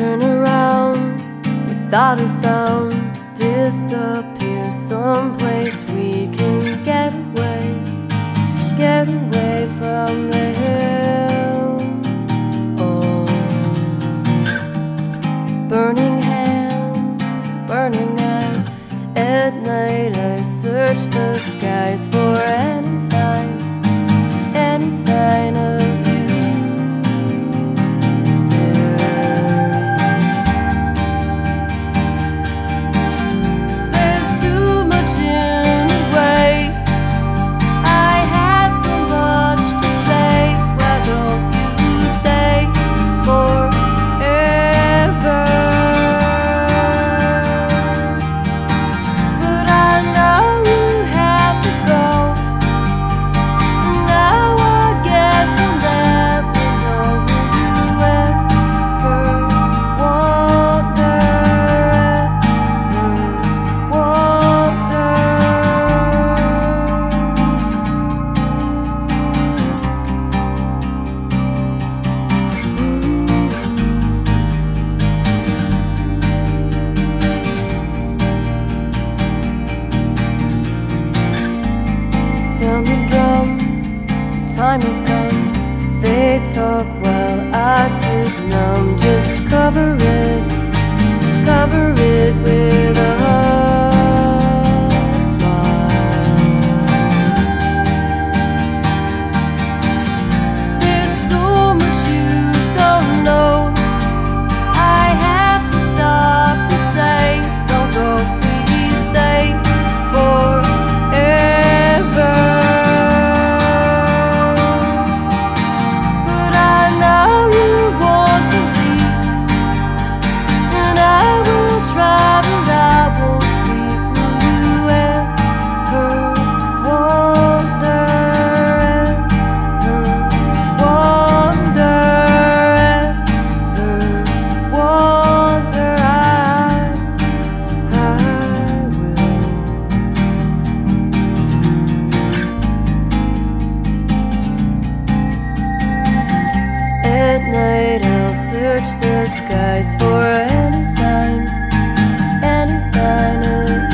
turn around without a sound, disappear someplace we can get away from the hill. Oh, burning hands, burning eyes. At night I search the skies for any sign of you. There's too much in the way. I have so much to say. Why don't you stay forever? But I know you have to go. Now I guess I'll never know you ever wonder. Sound the drum, time has come. They talk while I sit numb. Just cover it with a smile. There's so much you don't know. I have to stop to say, don't go, please stay forever. But I know you want to leave, and I will try, but I won't speak. Will you ever wonder, I will. At night I'll search the skies for any sign of